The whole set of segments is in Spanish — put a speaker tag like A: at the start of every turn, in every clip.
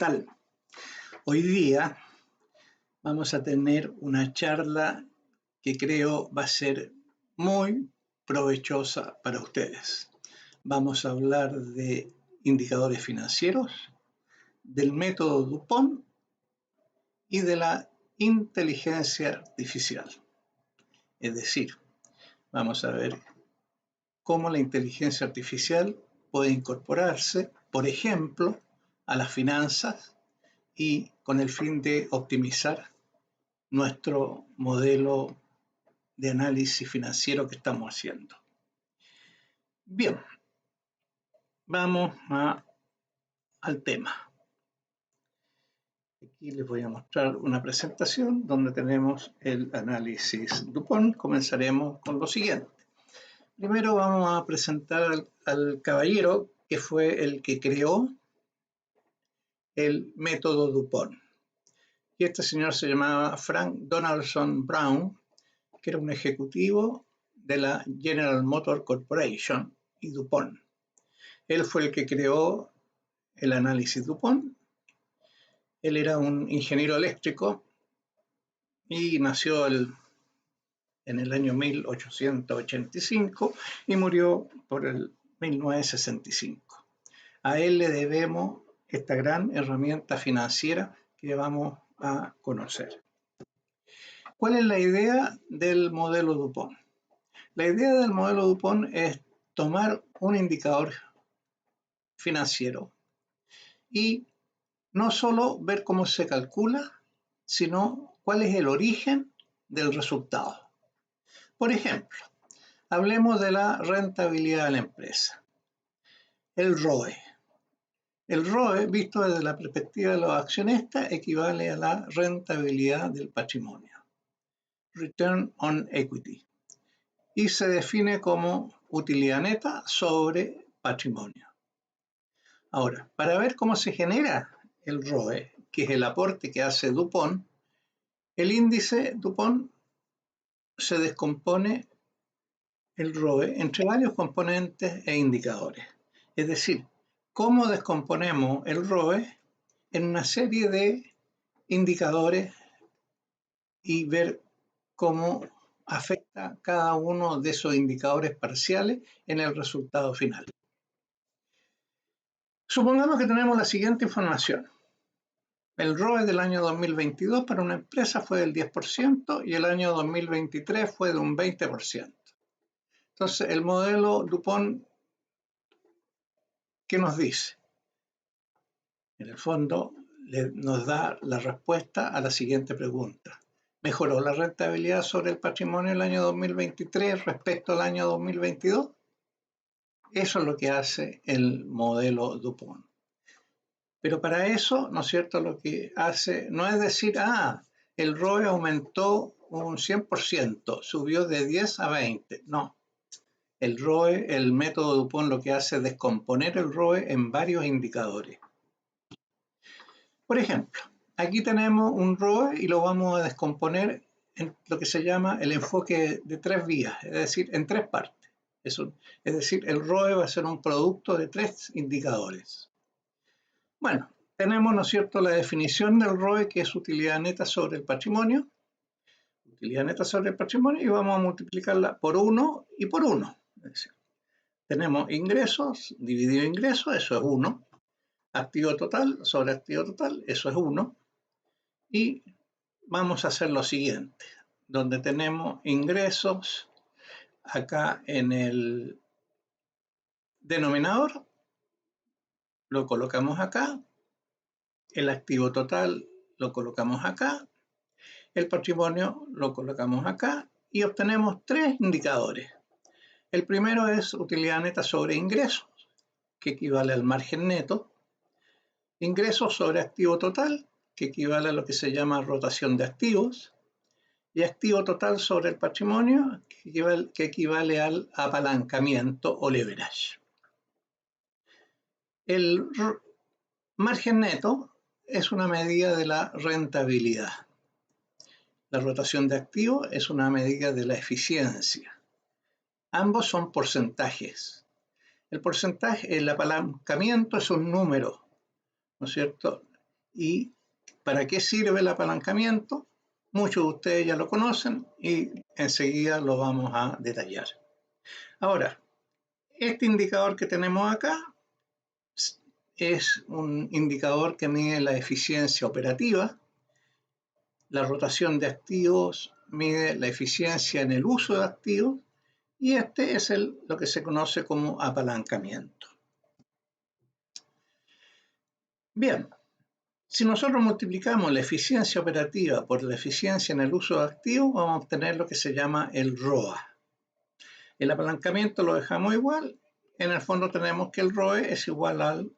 A: tal? Hoy día vamos a tener una charla que creo va a ser muy provechosa para ustedes. Vamos a hablar de indicadores financieros, del método DuPont y de la inteligencia artificial. Es decir, vamos a ver cómo la inteligencia artificial puede incorporarse, por ejemplo, a las finanzas y con el fin de optimizar nuestro modelo de análisis financiero que estamos haciendo. Bien, vamos al tema. Aquí les voy a mostrar una presentación donde tenemos el análisis DuPont. Comenzaremos con lo siguiente. Primero vamos a presentar al caballero que fue el que creó el método DuPont. Y este señor se llamaba Frank Donaldson Brown, que era un ejecutivo de la General Motors Corporation y DuPont. Él fue el que creó el análisis DuPont. Él era un ingeniero eléctrico y nació en el año 1885 y murió por el 1965. A él le debemos esta gran herramienta financiera que vamos a conocer. ¿Cuál es la idea del modelo DuPont? La idea del modelo DuPont es tomar un indicador financiero y no solo ver cómo se calcula, sino cuál es el origen del resultado. Por ejemplo, hablemos de la rentabilidad de la empresa. El ROE. El ROE, visto desde la perspectiva de los accionistas, equivale a la rentabilidad del patrimonio. Return on Equity. Y se define como utilidad neta sobre patrimonio. Ahora, para ver cómo se genera el ROE, que es el aporte que hace DuPont, el índice DuPont se descompone el ROE entre varios componentes e indicadores. Es decir, cómo descomponemos el ROE en una serie de indicadores y ver cómo afecta cada uno de esos indicadores parciales en el resultado final. Supongamos que tenemos la siguiente información. El ROE del año 2022 para una empresa fue del 10% y el año 2023 fue de un 20%. Entonces, el modelo DuPont, ¿qué nos dice? En el fondo, nos da la respuesta a la siguiente pregunta. ¿Mejoró la rentabilidad sobre el patrimonio el año 2023 respecto al año 2022? Eso es lo que hace el modelo DuPont. Pero para eso, ¿no es cierto?, lo que hace no es decir, el ROE aumentó un 100%, subió de 10 a 20. No. El ROE, el método DuPont lo que hace es descomponer el ROE en varios indicadores. Por ejemplo, aquí tenemos un ROE y lo vamos a descomponer en lo que se llama el enfoque de 3 vías, es decir, en 3 partes. Es decir, el ROE va a ser un producto de 3 indicadores. Bueno, tenemos, ¿no es cierto?, la definición del ROE, que es utilidad neta sobre el patrimonio. Utilidad neta sobre el patrimonio, y vamos a multiplicarla por 1 y por 1. Es decir, tenemos ingresos dividido ingresos, eso es 1. Activo total sobre activo total, eso es 1. Y vamos a hacer lo siguiente, donde tenemos ingresos acá en el denominador, lo colocamos acá, el activo total lo colocamos acá, el patrimonio lo colocamos acá y obtenemos 3 indicadores. El primero es utilidad neta sobre ingresos, que equivale al margen neto, ingresos sobre activo total, que equivale a lo que se llama rotación de activos, y activo total sobre el patrimonio, que equivale al apalancamiento o leverage. El margen neto es una medida de la rentabilidad. La rotación de activos es una medida de la eficiencia. Ambos son porcentajes. El porcentaje, el apalancamiento es un número, ¿no es cierto? ¿Y para qué sirve el apalancamiento? Muchos de ustedes ya lo conocen y enseguida lo vamos a detallar. Ahora, este indicador que tenemos acá es un indicador que mide la eficiencia operativa. La rotación de activos mide la eficiencia en el uso de activos y este es lo que se conoce como apalancamiento. Bien, si nosotros multiplicamos la eficiencia operativa por la eficiencia en el uso de activos, vamos a obtener lo que se llama el ROA. El apalancamiento lo dejamos igual. En el fondo tenemos que el ROE es igual al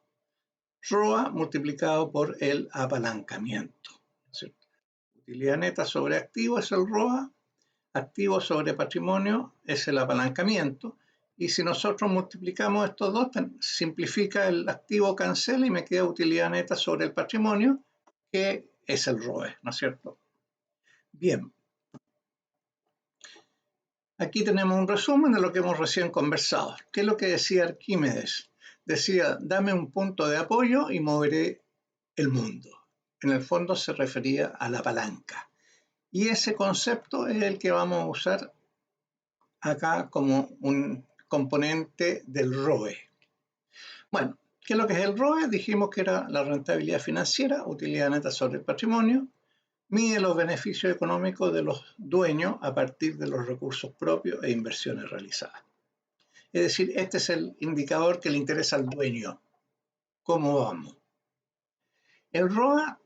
A: ROA multiplicado por el apalancamiento, ¿cierto? Utilidad neta sobre activo es el ROA, activo sobre patrimonio es el apalancamiento, y si nosotros multiplicamos estos dos, simplifica el activo, cancela y me queda utilidad neta sobre el patrimonio, que es el ROE, ¿no es cierto? Bien. Aquí tenemos un resumen de lo que hemos recién conversado. ¿Qué es lo que decía Arquímedes? Decía, dame un punto de apoyo y moveré el mundo. En el fondo se refería a la palanca. Y ese concepto es el que vamos a usar acá como un componente del ROE. Bueno, ¿qué es lo que es el ROE? Dijimos que era la rentabilidad financiera, utilidad neta sobre el patrimonio. Mide los beneficios económicos de los dueños a partir de los recursos propios e inversiones realizadas. Es decir, este es el indicador que le interesa al dueño. ¿Cómo vamos? El ROA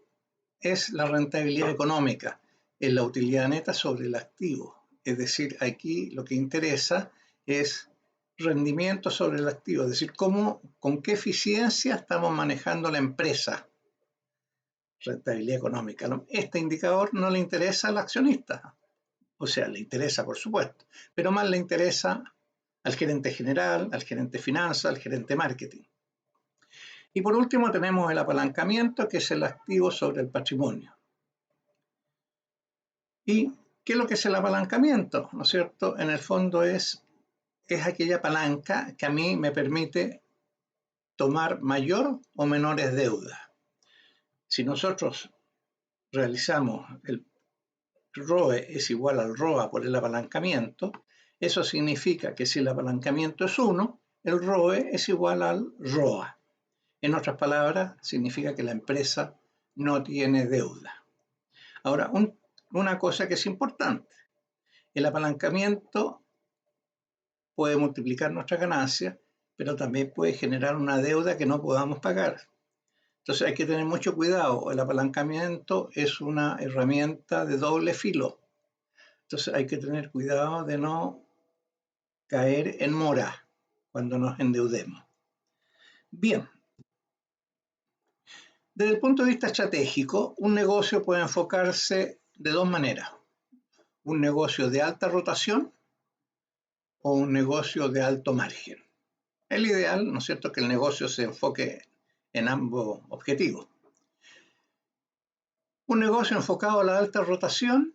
A: es la rentabilidad económica, es la utilidad neta sobre el activo. Es decir, aquí lo que interesa es rendimiento sobre el activo, es decir, con qué eficiencia estamos manejando la empresa. Rentabilidad económica. Este indicador no le interesa al accionista, o sea, le interesa por supuesto, pero más le interesa al gerente general, al gerente de finanzas, al gerente de marketing. Y por último tenemos el apalancamiento, que es el activo sobre el patrimonio. ¿Y qué es lo que es el apalancamiento? ¿No es cierto? En el fondo es aquella palanca que a mí me permite tomar mayor o menores deudas. Si nosotros realizamos el ROE es igual al ROA por el apalancamiento, eso significa que si el apalancamiento es 1, el ROE es igual al ROA. En otras palabras, significa que la empresa no tiene deuda. Ahora, una cosa que es importante, el apalancamiento puede multiplicar nuestra ganancia, pero también puede generar una deuda que no podamos pagar. Entonces hay que tener mucho cuidado. El apalancamiento es una herramienta de doble filo. Entonces hay que tener cuidado de no caer en mora cuando nos endeudemos. Bien. Desde el punto de vista estratégico, un negocio puede enfocarse de dos maneras. Un negocio de alta rotación o un negocio de alto margen. El ideal, ¿no es cierto?, que el negocio se enfoque en ambos objetivos. Un negocio enfocado a la alta rotación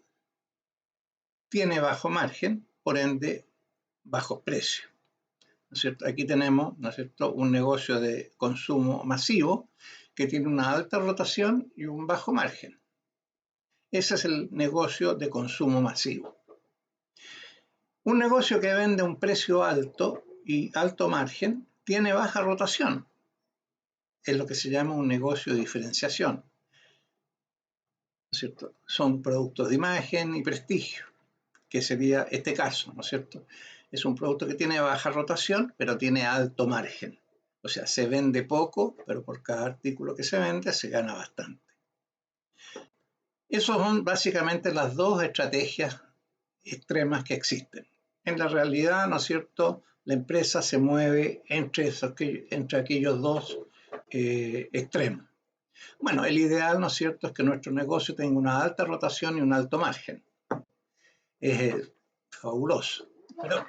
A: tiene bajo margen, por ende, bajos precios. ¿No es cierto? Aquí tenemos, ¿no es cierto?, un negocio de consumo masivo que tiene una alta rotación y un bajo margen. Ese es el negocio de consumo masivo. Un negocio que vende a un precio alto y alto margen tiene baja rotación. Es lo que se llama un negocio de diferenciación. ¿No es cierto? Son productos de imagen y prestigio, que sería este caso, ¿no es cierto? Es un producto que tiene baja rotación, pero tiene alto margen. O sea, se vende poco, pero por cada artículo que se vende se gana bastante. Esas son básicamente las dos estrategias extremas que existen. En la realidad, ¿no es cierto?, la empresa se mueve entre aquellos dos extremos. Bueno, el ideal, ¿no es cierto?, es que nuestro negocio tenga una alta rotación y un alto margen. Es fabuloso,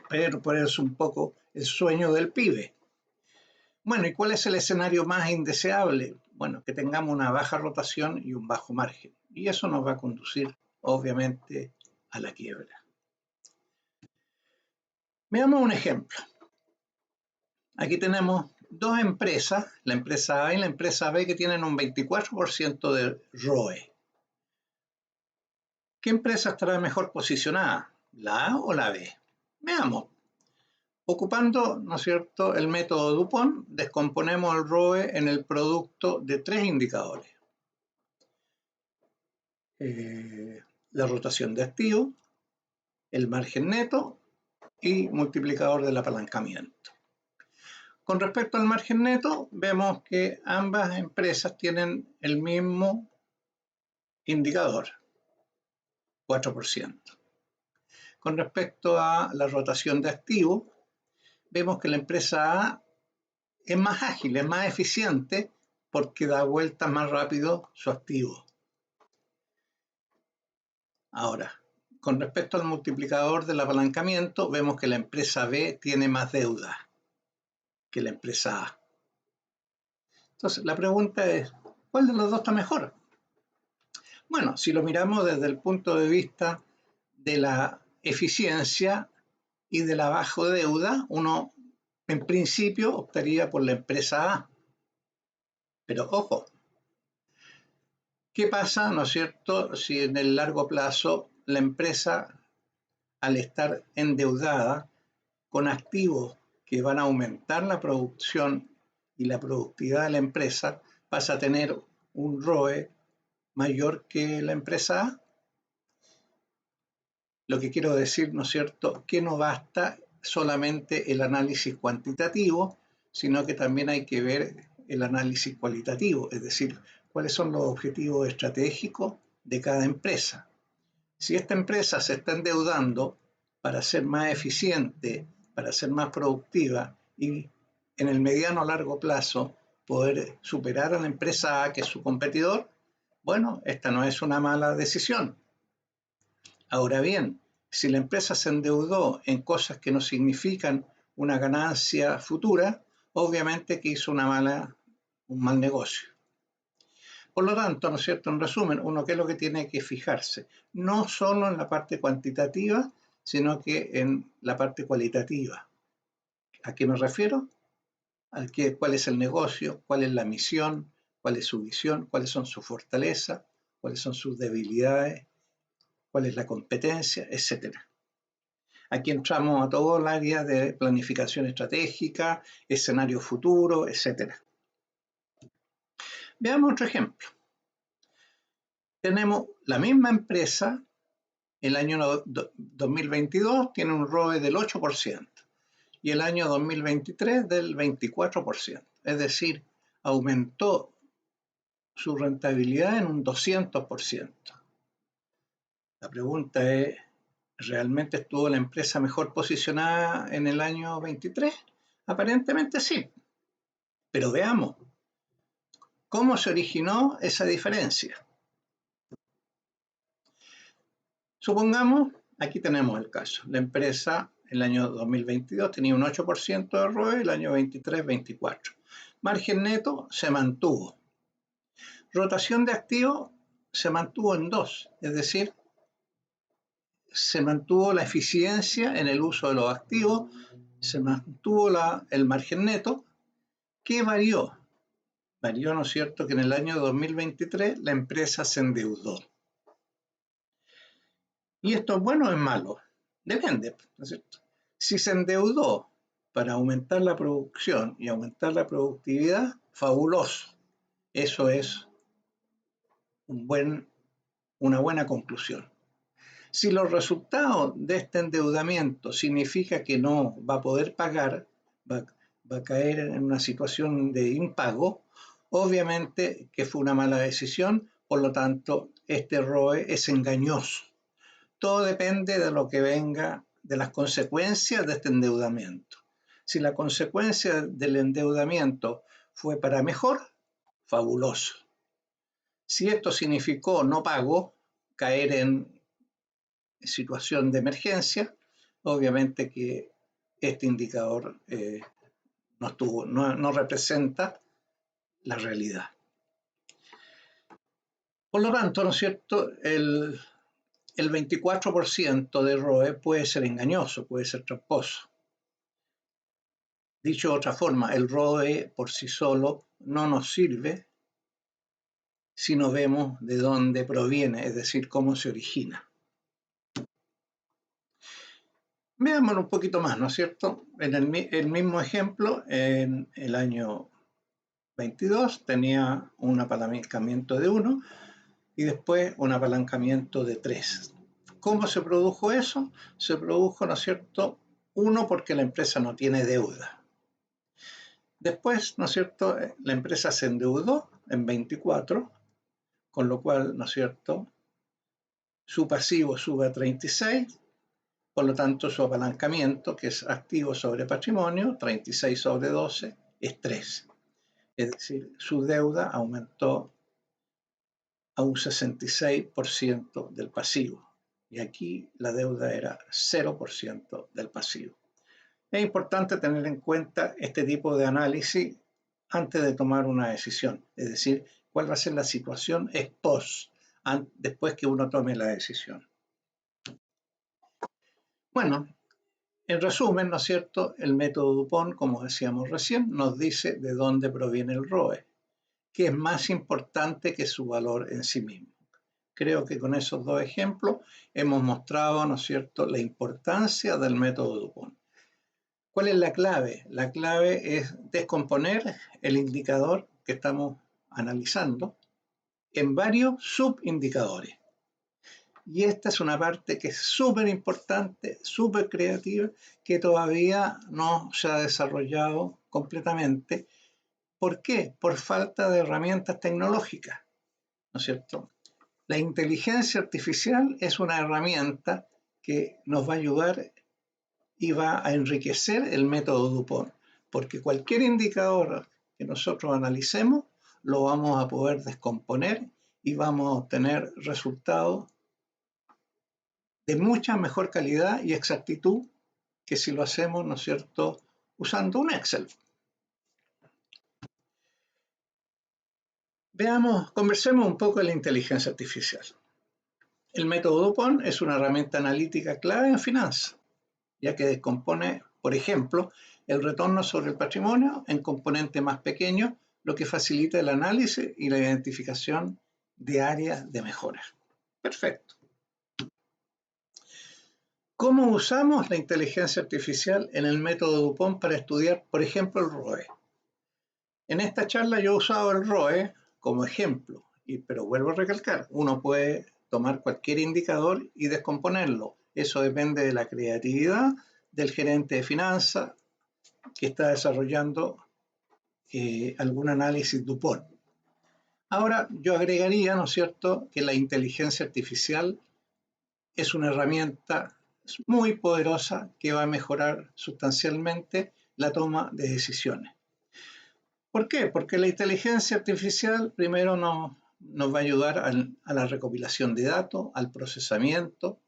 A: pero es un poco el sueño del pibe. Bueno, ¿y cuál es el escenario más indeseable? Bueno, que tengamos una baja rotación y un bajo margen. Y eso nos va a conducir, obviamente, a la quiebra. Veamos un ejemplo. Aquí tenemos dos empresas, la empresa A y la empresa B, que tienen un 24% de ROE. ¿Qué empresa estará mejor posicionada? ¿La A o la B? Veamos. Ocupando, ¿no es cierto?, el método DuPont, descomponemos el ROE en el producto de tres indicadores. La rotación de activos, el margen neto y multiplicador del apalancamiento. Con respecto al margen neto, vemos que ambas empresas tienen el mismo indicador, 4%. Con respecto a la rotación de activos, vemos que la empresa A es más ágil, es más eficiente porque da vuelta más rápido su activo. Ahora, con respecto al multiplicador del apalancamiento, vemos que la empresa B tiene más deuda que la empresa A. Entonces, la pregunta es, ¿cuál de los dos está mejor? Bueno, si lo miramos desde el punto de vista de la eficiencia y de la baja deuda, uno en principio optaría por la empresa A. Pero ojo, ¿qué pasa, no es cierto?, si en el largo plazo la empresa, al estar endeudada con activos que van a aumentar la producción y la productividad de la empresa, pasa a tener un ROE mayor que la empresa A? Lo que quiero decir, ¿no es cierto?, que no basta solamente el análisis cuantitativo, sino que también hay que ver el análisis cualitativo, es decir, cuáles son los objetivos estratégicos de cada empresa. Si esta empresa se está endeudando para ser más eficiente, para ser más productiva y en el mediano o largo plazo poder superar a la empresa A, que es su competidor, bueno, esta no es una mala decisión. Ahora bien, si la empresa se endeudó en cosas que no significan una ganancia futura, obviamente que hizo un mal negocio. Por lo tanto, ¿no es cierto?, en resumen, uno qué es lo que tiene que fijarse, no solo en la parte cuantitativa, sino que en la parte cualitativa. ¿A qué me refiero? Cuál es el negocio, cuál es la misión, cuál es su visión, cuáles son sus fortalezas, cuáles son sus debilidades, cuál es la competencia, etcétera. Aquí entramos a todo el área de planificación estratégica, escenario futuro, etcétera. Veamos otro ejemplo. Tenemos la misma empresa, el año 2022 tiene un ROE del 8% y el año 2023 del 24%. Es decir, aumentó su rentabilidad en un 200%. La pregunta es, ¿realmente estuvo la empresa mejor posicionada en el año 23? Aparentemente sí. Pero veamos, ¿cómo se originó esa diferencia? Supongamos, aquí tenemos el caso, la empresa el año 2022 tenía un 8% de ROE, el año 23 24%. Margen neto se mantuvo. Rotación de activos se mantuvo en 2, es decir, se mantuvo la eficiencia en el uso de los activos, se mantuvo el margen neto. ¿Qué varió? Varió, ¿no es cierto?, que en el año 2023 la empresa se endeudó. ¿Y esto es bueno o es malo? Depende, ¿no es cierto? Si se endeudó para aumentar la producción y aumentar la productividad, fabuloso. Eso es una buena conclusión. Si los resultados de este endeudamiento significa que no va a poder pagar, va a caer en una situación de impago, obviamente que fue una mala decisión, por lo tanto, este ROE es engañoso. Todo depende de lo que venga, de las consecuencias de este endeudamiento. Si la consecuencia del endeudamiento fue para mejor, fabuloso. Si esto significó no pago, caer en situación de emergencia, obviamente que este indicador no representa la realidad. Por lo tanto, ¿no es cierto?, el 24% de ROE puede ser engañoso, puede ser tramposo. Dicho de otra forma, el ROE por sí solo no nos sirve si no vemos de dónde proviene, es decir, cómo se origina. Veámoslo un poquito más, ¿no es cierto? En el mismo ejemplo, en el año 22 tenía un apalancamiento de 1 y después un apalancamiento de 3. ¿Cómo se produjo eso? Se produjo, ¿no es cierto? Uno, porque la empresa no tiene deuda. Después, ¿no es cierto? La empresa se endeudó en 24, con lo cual, ¿no es cierto? Su pasivo sube a 36, por lo tanto su apalancamiento, que es activo sobre patrimonio, 36 sobre 12, es 3. Es decir, su deuda aumentó a un 66% del pasivo. Y aquí la deuda era 0% del pasivo. Es importante tener en cuenta este tipo de análisis antes de tomar una decisión, es decir, cuál va a ser la situación ex post, después que uno tome la decisión. Bueno, en resumen, ¿no es cierto? El método Dupont, como decíamos recién, nos dice de dónde proviene el ROE, que es más importante que su valor en sí mismo. Creo que con esos dos ejemplos hemos mostrado, ¿no es cierto?, la importancia del método Dupont. ¿Cuál es la clave? La clave es descomponer el indicador que estamos analizando en varios subindicadores. Y esta es una parte que es súper importante, súper creativa, que todavía no se ha desarrollado completamente. ¿Por qué? Por falta de herramientas tecnológicas, ¿no es cierto? La inteligencia artificial es una herramienta que nos va a ayudar y va a enriquecer el método Dupont, porque cualquier indicador que nosotros analicemos lo vamos a poder descomponer y vamos a obtener resultados de mucha mejor calidad y exactitud que si lo hacemos, ¿no es cierto?, usando un Excel. Conversemos un poco de la inteligencia artificial. El método Dupont es una herramienta analítica clave en finanzas, ya que descompone, por ejemplo, el retorno sobre el patrimonio en componentes más pequeños, lo que facilita el análisis y la identificación de áreas de mejora. Perfecto. ¿Cómo usamos la inteligencia artificial en el método Dupont para estudiar, por ejemplo, el ROE? En esta charla yo he usado el ROE como ejemplo, pero vuelvo a recalcar, uno puede tomar cualquier indicador y descomponerlo. Eso depende de la creatividad del gerente de finanzas que está desarrollando algún análisis Dupont. Ahora, yo agregaría, ¿no es cierto?, que la inteligencia artificial es una herramienta muy poderosa que va a mejorar sustancialmente la toma de decisiones. ¿Por qué? Porque la inteligencia artificial primero nos va a ayudar a la recopilación de datos, al procesamiento,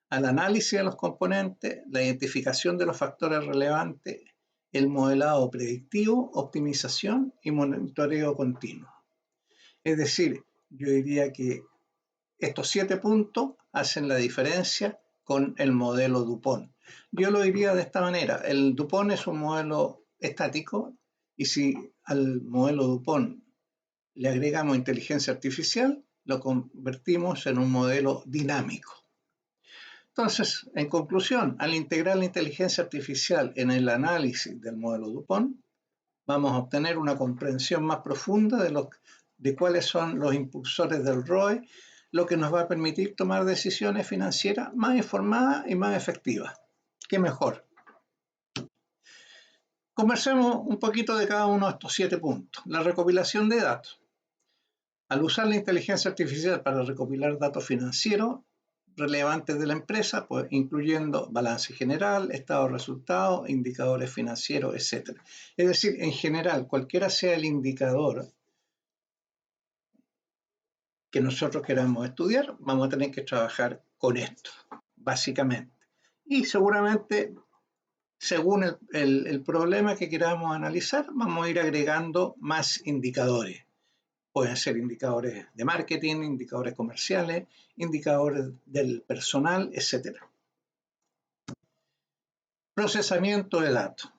A: al análisis de los componentes, la identificación de los factores relevantes, el modelado predictivo, optimización y monitoreo continuo. Es decir, yo diría que estos 7 puntos hacen la diferencia con el modelo Dupont. Yo lo diría de esta manera, el Dupont es un modelo estático y si al modelo Dupont le agregamos inteligencia artificial, lo convertimos en un modelo dinámico. Entonces, en conclusión, al integrar la inteligencia artificial en el análisis del modelo Dupont, vamos a obtener una comprensión más profunda de cuáles son los impulsores del ROE, lo que nos va a permitir tomar decisiones financieras más informadas y más efectivas. ¿Qué mejor? Conversemos un poquito de cada uno de estos 7 puntos. La recopilación de datos. Al usar la inteligencia artificial para recopilar datos financieros relevantes de la empresa, pues incluyendo balance general, estado de resultados, indicadores financieros, etc. Es decir, en general, cualquiera sea el indicador que nosotros queramos estudiar, vamos a tener que trabajar con esto, básicamente. Y seguramente, según el problema que queramos analizar, vamos a ir agregando más indicadores. Pueden ser indicadores de marketing, indicadores comerciales, indicadores del personal, etc. Procesamiento de datos.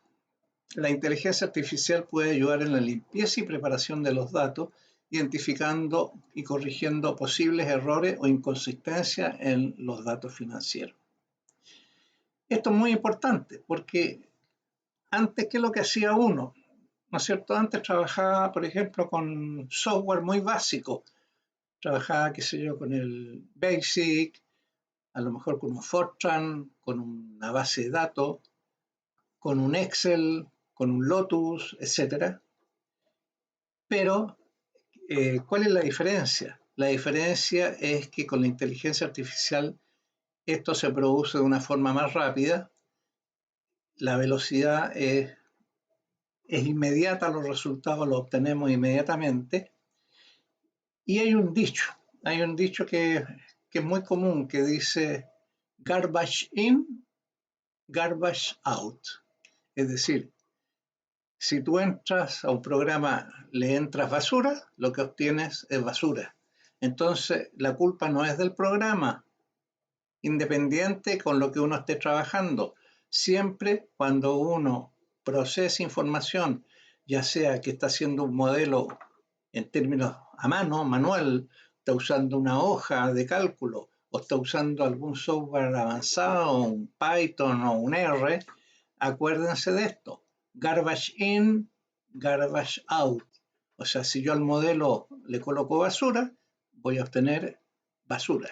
A: La inteligencia artificial puede ayudar en la limpieza y preparación de los datos, identificando y corrigiendo posibles errores o inconsistencias en los datos financieros. Esto es muy importante porque antes, ¿qué es lo que hacía uno? ¿No es cierto? Antes trabajaba, por ejemplo, con software muy básico. Trabajaba, qué sé yo, con el BASIC, a lo mejor con un Fortran, con una base de datos, con un Excel, con un Lotus, etcétera. Pero, ¿cuál es la diferencia? La diferencia es que con la inteligencia artificial esto se produce de una forma más rápida, la velocidad es inmediata, los resultados los obtenemos inmediatamente. Y hay un dicho que es muy común que dice garbage in, garbage out. Es decir, si tú entras a un programa, le entras basura, lo que obtienes es basura. Entonces, la culpa no es del programa, independiente con lo que uno esté trabajando. Siempre cuando uno procesa información, ya sea que está haciendo un modelo en términos a mano, manual, está usando una hoja de cálculo o está usando algún software avanzado, un Python o un R, acuérdense de esto, garbage in, garbage out. O sea, si yo al modelo le coloco basura, voy a obtener basura.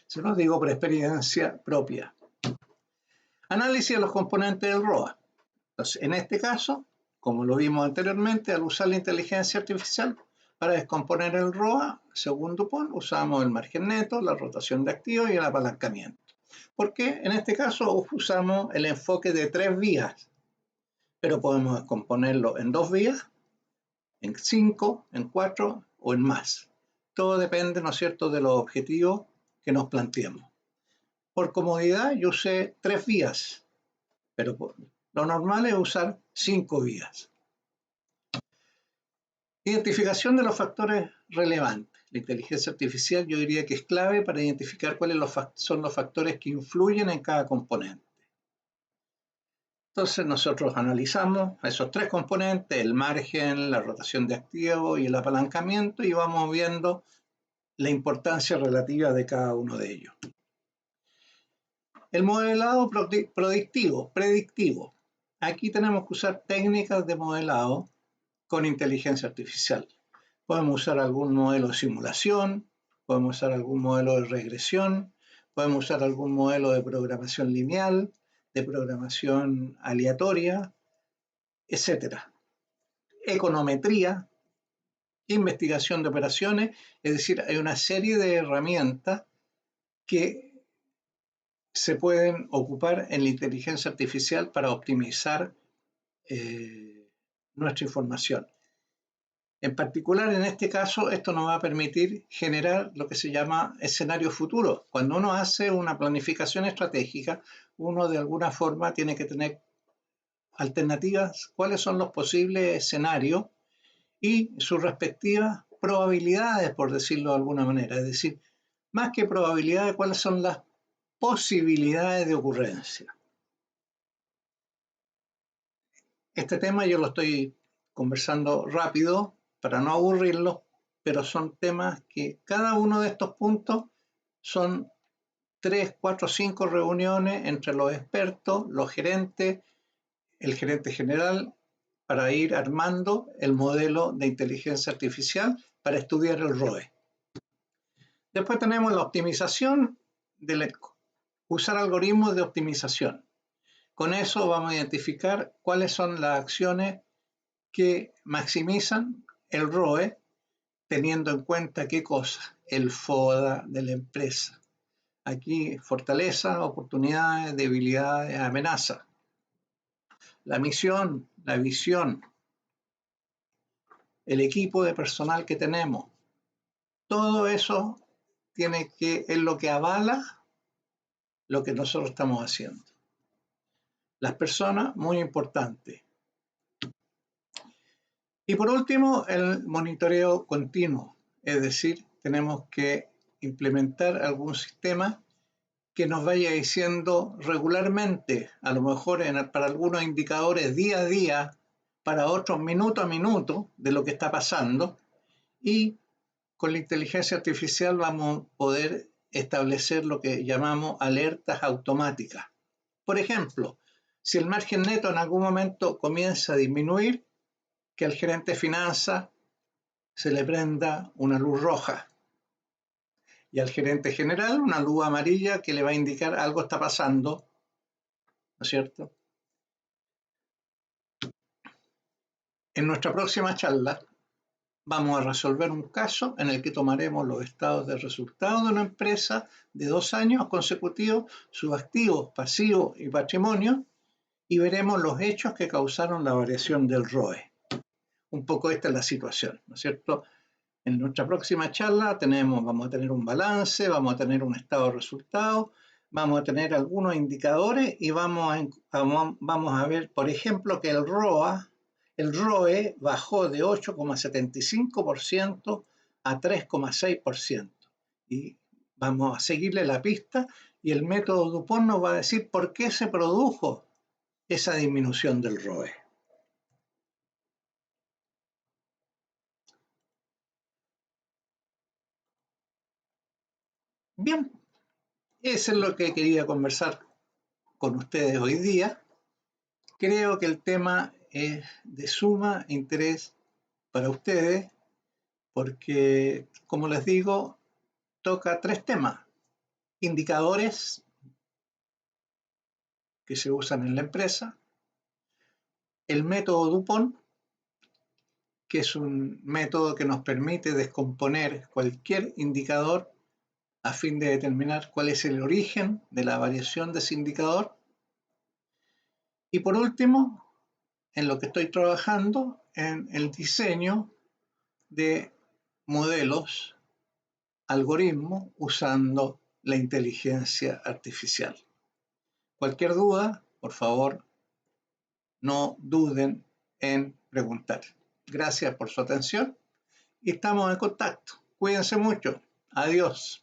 A: Se los digo por experiencia propia. Análisis de los componentes del ROA. Entonces, en este caso, como lo vimos anteriormente, al usar la inteligencia artificial para descomponer el ROA, según Dupont, usamos el margen neto, la rotación de activos y el apalancamiento. ¿Por qué? En este caso usamos el enfoque de 3 vías, pero podemos descomponerlo en 2 vías, en 5, en 4 o en más. Todo depende, ¿no es cierto?, de los objetivos que nos planteemos. Por comodidad yo usé 3 vías, pero lo normal es usar 5 vías. Identificación de los factores relevantes. La inteligencia artificial yo diría que es clave para identificar cuáles son los factores que influyen en cada componente. Entonces nosotros analizamos esos 3 componentes, el margen, la rotación de activos y el apalancamiento, y vamos viendo la importancia relativa de cada uno de ellos. El modelado predictivo. Aquí tenemos que usar técnicas de modelado con inteligencia artificial. Podemos usar algún modelo de simulación, podemos usar algún modelo de regresión, podemos usar algún modelo de programación lineal, de programación aleatoria, etcétera. Econometría, investigación de operaciones, es decir, hay una serie de herramientas que se pueden ocupar en la inteligencia artificial para optimizar nuestra información. En particular, en este caso, esto nos va a permitir generar lo que se llama escenario futuro. Cuando uno hace una planificación estratégica, uno de alguna forma tiene que tener alternativas, cuáles son los posibles escenarios y sus respectivas probabilidades, por decirlo de alguna manera. Es decir, más que probabilidades, cuáles son las posibilidades de ocurrencia. Este tema yo lo estoy conversando rápido para no aburrirlo, pero son temas que cada uno de estos puntos son 3, 4, 5 reuniones entre los expertos, los gerentes, el gerente general, para ir armando el modelo de inteligencia artificial para estudiar el ROE. Después tenemos la optimización, usar algoritmos de optimización. Con eso vamos a identificar cuáles son las acciones que maximizan el ROE, teniendo en cuenta qué cosa, el FODA de la empresa. Aquí fortaleza, oportunidades, debilidades, amenazas. La misión, la visión, el equipo de personal que tenemos, todo eso es lo que avala lo que nosotros estamos haciendo. Las personas, muy importante. Y por último, el monitoreo continuo, es decir, tenemos que implementar algún sistema que nos vaya diciendo regularmente, a lo mejor para algunos indicadores día a día, para otros minuto a minuto de lo que está pasando, y con la inteligencia artificial vamos a poder establecer lo que llamamos alertas automáticas. Por ejemplo, si el margen neto en algún momento comienza a disminuir, que al gerente de finanzas se le prenda una luz roja y al gerente general una luz amarilla que le va a indicar algo está pasando, ¿no es cierto? En nuestra próxima charla vamos a resolver un caso en el que tomaremos los estados de resultados de una empresa de 2 años consecutivos, sus activos, pasivos y patrimonio, y veremos los hechos que causaron la variación del ROE. Un poco esta es la situación, ¿no es cierto? En nuestra próxima charla vamos a tener un balance, vamos a tener un estado de resultados, vamos a tener algunos indicadores y vamos a ver, por ejemplo, que el ROE bajó de 8,75% a 3,6%. Y vamos a seguirle la pista y el método Dupont nos va a decir por qué se produjo esa disminución del ROE. Bien, eso es lo que quería conversar con ustedes hoy día. Creo que el tema es de suma interés para ustedes porque, como les digo, toca 3 temas. Indicadores que se usan en la empresa, el método Dupont, que es un método que nos permite descomponer cualquier indicador a fin de determinar cuál es el origen de la variación de ese indicador. Y por último, en lo que estoy trabajando, en el diseño de modelos, algoritmos, usando la inteligencia artificial. Cualquier duda, por favor, no duden en preguntar. Gracias por su atención y estamos en contacto. Cuídense mucho. Adiós.